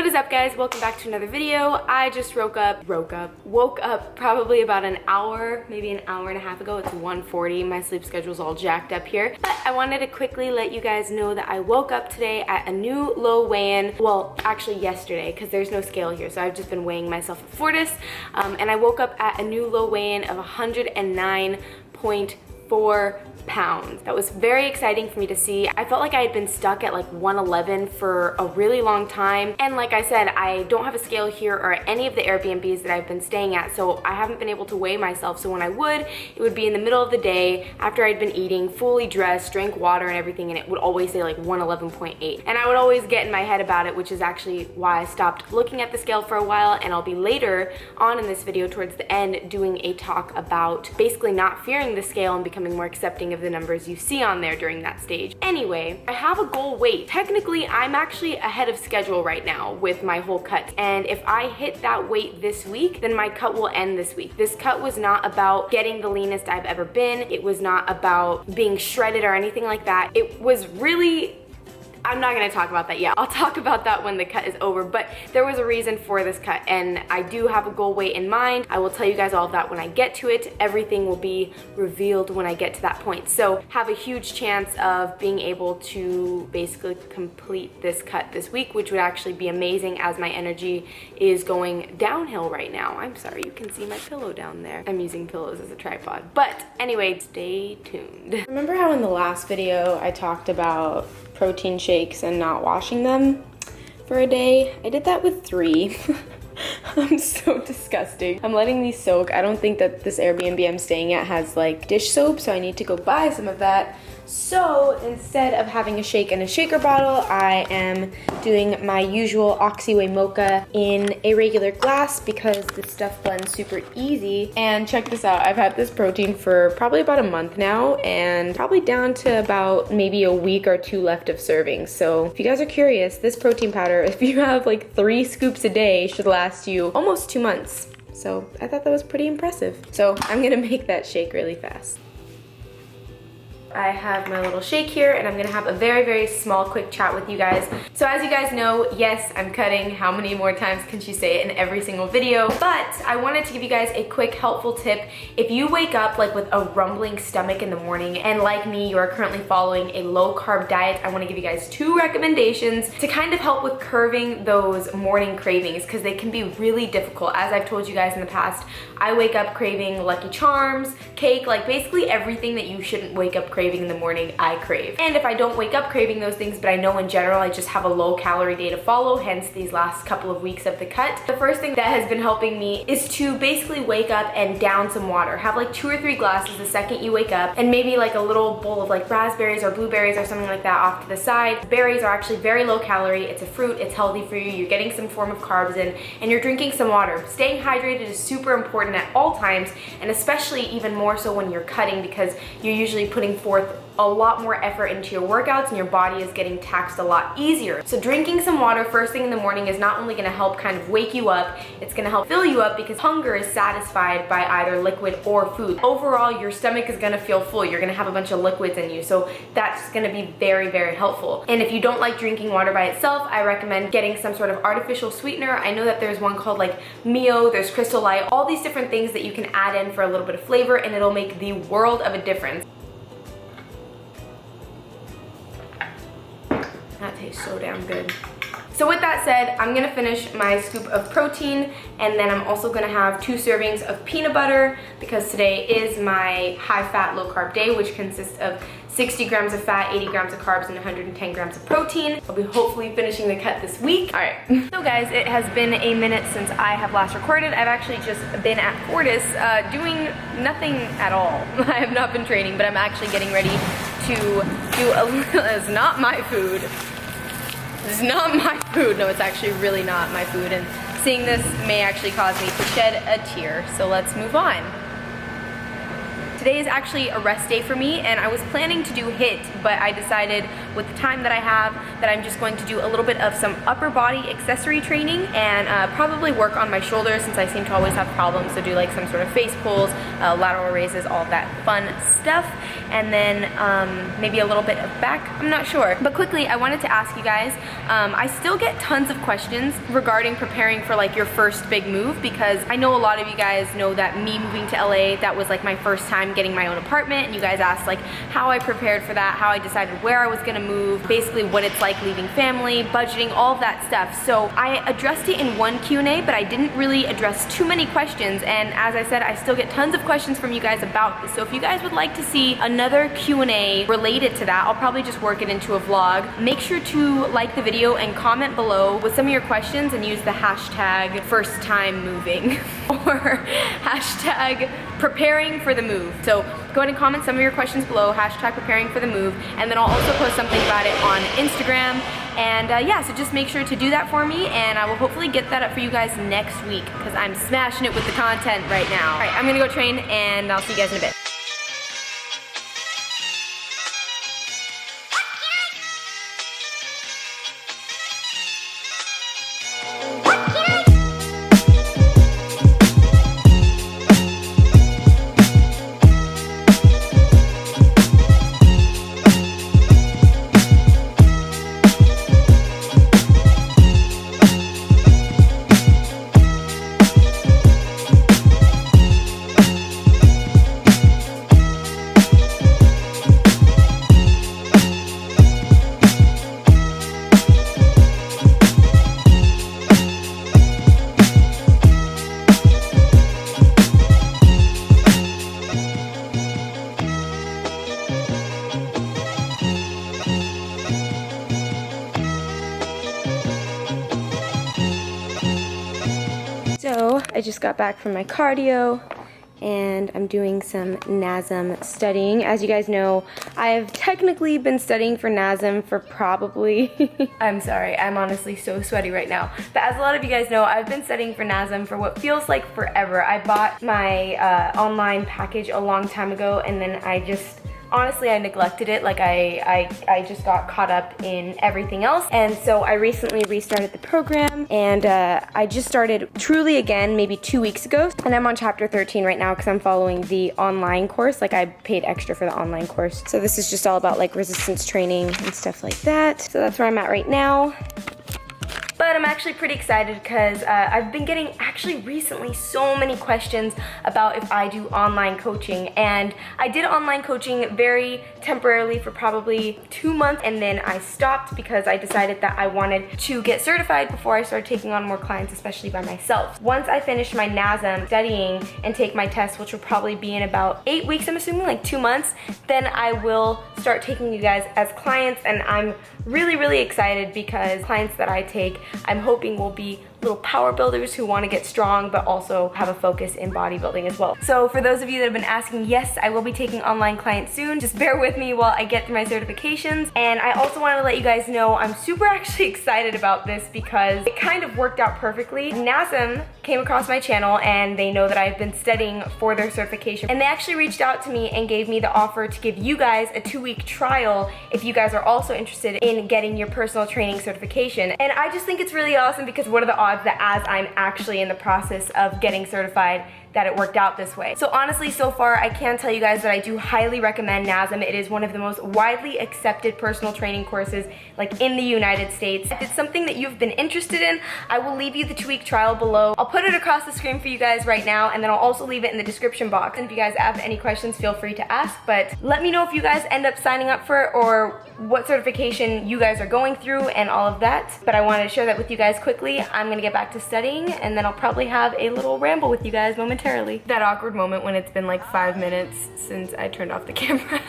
What is up, guys? Welcome back to another video. I just woke up probably about an hour, maybe an hour and a half ago. It's 1:40. My sleep schedule's all jacked up here. But I wanted to quickly let you guys know that I woke up today at a new low weigh-in. Well, actually yesterday, because there's no scale here, so I've just been weighing myself at Fortis. And I woke up at a new low weigh-in of 109.4 pounds. That was very exciting for me to see. I felt like I had been stuck at like 111 for a really long time. And like I said, I don't have a scale here or at any of the Airbnbs that I've been staying at, so I haven't been able to weigh myself. So when I would, it would be in the middle of the day after I'd been eating, fully dressed, drank water and everything, and it would always say like 111.8. And I would always get in my head about it, which is actually why I stopped looking at the scale for a while. And I'll be later on in this video towards the end doing a talk about basically not fearing the scale and becoming more accepting of the numbers you see on there during that stage. Anyway, I have a goal weight. Technically, I'm actually ahead of schedule right now with my whole cut. And if I hit that weight this week, then my cut will end this week. This cut was not about getting the leanest I've ever been. It was not about being shredded or anything like that. It was really, I'm not gonna talk about that yet. I'll talk about that when the cut is over, but there was a reason for this cut, and I do have a goal weight in mind. I will tell you guys all of that when I get to it. Everything will be revealed when I get to that point. So have a huge chance of being able to basically complete this cut this week, which would actually be amazing as my energy is going downhill right now. I'm sorry, you can see my pillow down there. I'm using pillows as a tripod. But anyway, stay tuned. Remember how in the last video I talked about protein shakes and not washing them for a day? I did that with 3. I'm so disgusting. I'm letting these soak. I don't think that this Airbnb I'm staying at has like dish soap, so I need to go buy some of that. So instead of having a shake in a shaker bottle, I am doing my usual Oxyway mocha in a regular glass because this stuff blends super easy. And check this out, I've had this protein for probably about a month now and probably down to about maybe a week or 2 left of servings. So if you guys are curious, this protein powder, if you have like 3 scoops a day, should last you almost 2 months. So I thought that was pretty impressive. So I'm gonna make that shake really fast. I have my little shake here and I'm gonna have a very, very small quick chat with you guys. So as you guys know, yes, I'm cutting. How many more times can she say it in every single video? But I wanted to give you guys a quick helpful tip. If you wake up like with a rumbling stomach in the morning and like me, you are currently following a low carb diet, I wanna give you guys 2 recommendations to kind of help with curbing those morning cravings because they can be really difficult. As I've told you guys in the past, I wake up craving Lucky Charms, cake, like basically everything that you shouldn't wake up craving in the morning, I crave. And if I don't wake up craving those things, but I know in general I just have a low calorie day to follow, hence these last couple of weeks of the cut, the first thing that has been helping me is to basically wake up and down some water. Have like 2 or 3 glasses the second you wake up, and maybe like a little bowl of like raspberries or blueberries or something like that off to the side. Berries are actually very low calorie, it's a fruit, it's healthy for you, you're getting some form of carbs in, and you're drinking some water. Staying hydrated is super important at all times, and especially even more so when you're cutting because you're usually putting forth a lot more effort into your workouts and your body is getting taxed a lot easier. So drinking some water first thing in the morning is not only gonna help kind of wake you up, it's gonna help fill you up because hunger is satisfied by either liquid or food. Overall, your stomach is gonna feel full. You're gonna have a bunch of liquids in you, so that's gonna be very, very helpful. And if you don't like drinking water by itself, I recommend getting some sort of artificial sweetener. I know that there's one called like Mio, there's Crystal Light, all these different things that you can add in for a little bit of flavor, and it'll make the world of a difference. That tastes so damn good. So with that said, I'm gonna finish my scoop of protein, and then I'm also gonna have 2 servings of peanut butter because today is my high fat, low carb day, which consists of 60 grams of fat, 80 grams of carbs, and 110 grams of protein. I'll be hopefully finishing the cut this week. All right. So guys, it has been a minute since I have last recorded. I've actually just been at Fortis doing nothing at all. I have not been training, but I'm actually getting ready to do a little, it's not my food. It's not my food. No, it's actually really not my food. And seeing this may actually cause me to shed a tear. So let's move on. Today is actually a rest day for me, and I was planning to do HIIT, but I decided with the time that I have that I'm just going to do a little bit of some upper body accessory training and probably work on my shoulders since I seem to always have problems. So do like some sort of face pulls, lateral raises, all that fun stuff, and then maybe a little bit of back, I'm not sure. But quickly, I wanted to ask you guys, I still get tons of questions regarding preparing for like your first big move, because I know a lot of you guys know that me moving to LA, that was like my first time getting my own apartment, and you guys asked like how I prepared for that, how I decided where I was gonna move, basically what it's like leaving family, budgeting, all of that stuff. So I addressed it in one Q&A, but I didn't really address too many questions, and as I said, I still get tons of questions from you guys about this. So if you guys would like to see another Q&A related to that, I'll probably just work it into a vlog. Make sure to like the video and comment below with some of your questions, and use the hashtag first time moving or hashtag preparing for the move. So go ahead and comment some of your questions below, hashtag preparing for the move, and then I'll also post something about it on Instagram. And yeah, so just make sure to do that for me, and I will hopefully get that up for you guys next week, because I'm smashing it with the content right now. All right, I'm gonna go train, and I'll see you guys in a bit. So I just got back from my cardio, and I'm doing some NASM studying. As you guys know, I have technically been studying for NASM for probably, I'm sorry, I'm honestly so sweaty right now. But as a lot of you guys know, I've been studying for NASM for what feels like forever. I bought my online package a long time ago, and then honestly, I neglected it. Like I just got caught up in everything else. And so I recently restarted the program, and I just started truly again maybe 2 weeks ago. And I'm on chapter 13 right now because I'm following the online course. Like I paid extra for the online course. So this is just all about like resistance training and stuff like that. So that's where I'm at right now. But I'm actually pretty excited because I've been getting actually recently so many questions about if I do online coaching. And I did online coaching very temporarily for probably 2 months, and then I stopped because I decided that I wanted to get certified before I started taking on more clients, especially by myself. Once I finish my NASM studying and take my test, which will probably be in about 8 weeks, I'm assuming, like 2 months, then I will start taking you guys as clients. And I'm really excited because clients that I take, I'm hoping will be little power builders who want to get strong but also have a focus in bodybuilding as well. So for those of you that have been asking, yes, I will be taking online clients soon. Just bear with me while I get through my certifications. And I also want to let you guys know I'm super actually excited about this because it kind of worked out perfectly. NASM came across my channel and they know that I've been studying for their certification, and they actually reached out to me and gave me the offer to give you guys a 2-week trial if you guys are also interested in getting your personal training certification. And I just think it's really awesome because what are the odds that as I'm actually in the process of getting certified that it worked out this way. So honestly, so far, I can tell you guys that I do highly recommend NASM. It is one of the most widely accepted personal training courses like in the United States. If it's something that you've been interested in, I will leave you the 2-week trial below. I'll put it across the screen for you guys right now, and then I'll also leave it in the description box. And if you guys have any questions, feel free to ask, but let me know if you guys end up signing up for it or what certification you guys are going through and all of that. But I wanted to share that with you guys quickly. I'm gonna get back to studying, and then I'll probably have a little ramble with you guys momentarily. That awkward moment when it's been like 5 minutes since I turned off the camera.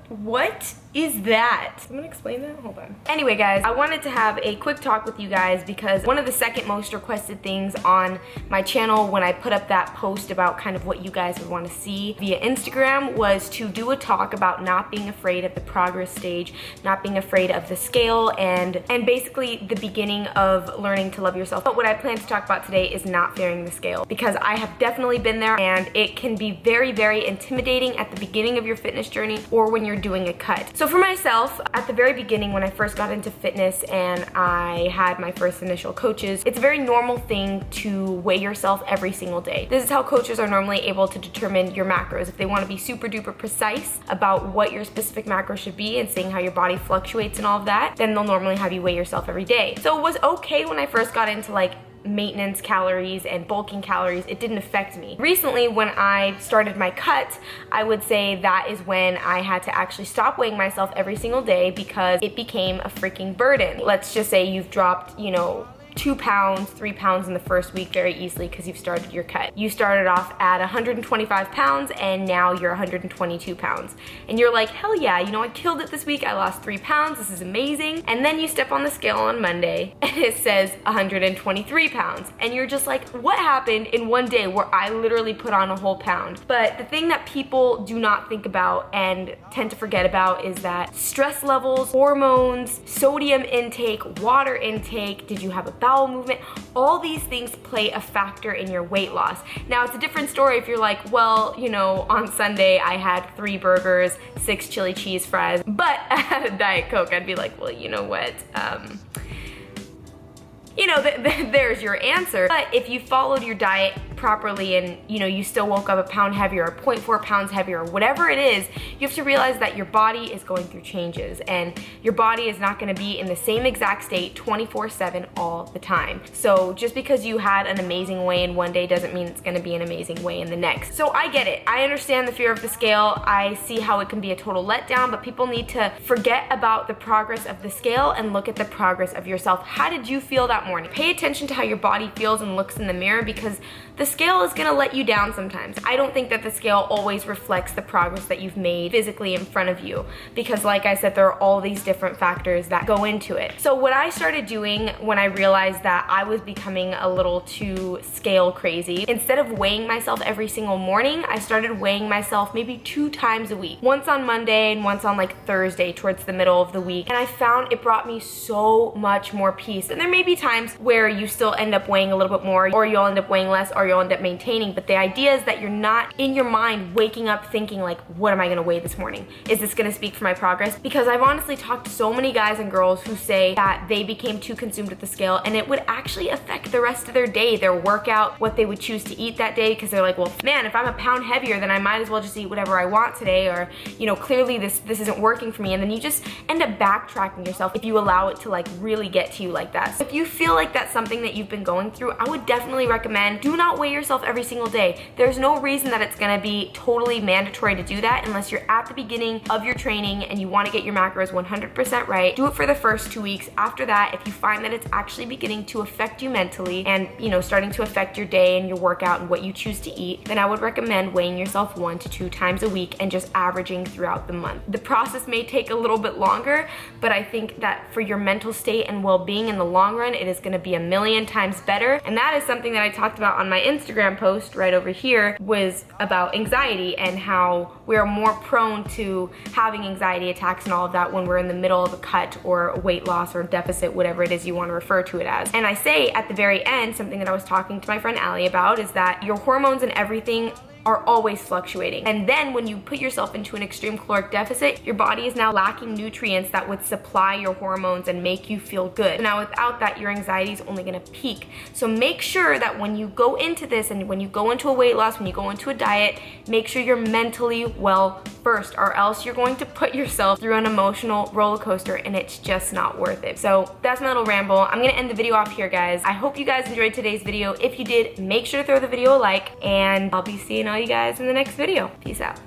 What is that? I'm gonna explain that, hold on. Anyway guys, I wanted to have a quick talk with you guys because one of the second most requested things on my channel when I put up that post about kind of what you guys would want to see via Instagram was to do a talk about not being afraid of the progress stage, not being afraid of the scale, and basically the beginning of learning to love yourself. But what I plan to talk about today is not fearing the scale, because I have definitely been there and it can be very intimidating at the beginning of your fitness journey or when you're doing a cut. So for myself, at the very beginning when I first got into fitness and I had my first initial coaches, it's a very normal thing to weigh yourself every single day. This is how coaches are normally able to determine your macros. If they want to be super duper precise about what your specific macro should be and seeing how your body fluctuates and all of that, then they'll normally have you weigh yourself every day. So it was okay when I first got into like maintenance calories and bulking calories. It didn't affect me. Recently, when I started my cut, I would say that is when I had to actually stop weighing myself every single day because it became a freaking burden. Let's just say you've dropped, you know, 2 pounds, 3 pounds in the first week very easily because you've started your cut. You started off at 125 pounds and now you're 122 pounds. And you're like, hell yeah, you know, I killed it this week. I lost 3 pounds. This is amazing. And then you step on the scale on Monday and it says 123 pounds. And you're just like, what happened in one day where I literally put on a whole pound? But the thing that people do not think about and tend to forget about is that stress levels, hormones, sodium intake, water intake, did you have a bowel movement, all these things play a factor in your weight loss. Now it's a different story if you're like, well, you know, on Sunday I had 3 burgers, 6 chili cheese fries, but I had a Diet Coke. I'd be like, well, you know what, you know, there's your answer. But if you followed your diet properly and, you know, you still woke up a pound heavier or 0.4 pounds heavier or whatever it is, you have to realize that your body is going through changes and your body is not going to be in the same exact state 24/7 all the time. So just because you had an amazing weigh in one day doesn't mean it's going to be an amazing weigh in the next. So I get it. I understand the fear of the scale. I see how it can be a total letdown, but people need to forget about the progress of the scale and look at the progress of yourself. How did you feel that morning? Pay attention to how your body feels and looks in the mirror because the scale is gonna let you down sometimes. I don't think that the scale always reflects the progress that you've made physically in front of you because like I said, there are all these different factors that go into it. So what I started doing when I realized that I was becoming a little too scale crazy, instead of weighing myself every single morning, I started weighing myself maybe 2 times a week. Once on Monday and once on like Thursday towards the middle of the week. And I found it brought me so much more peace. And there may be times where you still end up weighing a little bit more or you'll end up weighing less or you'll end up maintaining, but the idea is that you're not in your mind waking up thinking like, what am I gonna weigh this morning? Is this gonna speak for my progress? Because I've honestly talked to so many guys and girls who say that they became too consumed with the scale and it would actually affect the rest of their day, their workout, what they would choose to eat that day because they're like, well, man, if I'm a pound heavier, then I might as well just eat whatever I want today, or, you know, clearly this isn't working for me. And then you just end up backtracking yourself if you allow it to like really get to you like that. So if you feel like that's something that you've been going through, I would definitely recommend do not weigh yourself every single day. There's no reason that it's gonna be totally mandatory to do that unless you're at the beginning of your training and you wanna get your macros 100% right. Do it for the first 2 weeks. After that, if you find that it's actually beginning to affect you mentally and, you know, starting to affect your day and your workout and what you choose to eat, then I would recommend weighing yourself 1 to 2 times a week and just averaging throughout the month. The process may take a little bit longer, but I think that for your mental state and well-being in the long run, it is gonna be a million times better. And that is something that I talked about on my Instagram post right over here, was about anxiety and how we are more prone to having anxiety attacks and all of that when we're in the middle of a cut or a weight loss or deficit, whatever it is you want to refer to it as. And I say at the very end, something that I was talking to my friend Allie about is that your hormones and everything are always fluctuating. And then when you put yourself into an extreme caloric deficit, your body is now lacking nutrients that would supply your hormones and make you feel good. Now without that, your anxiety is only gonna peak. So make sure that when you go into this and when you go into a weight loss, when you go into a diet, make sure you're mentally well first, or else you're going to put yourself through an emotional roller coaster and it's just not worth it. So that's my little ramble. I'm gonna end the video off here, guys. I hope you guys enjoyed today's video. If you did, make sure to throw the video a like, and I'll be seeing all you guys in the next video. Peace out.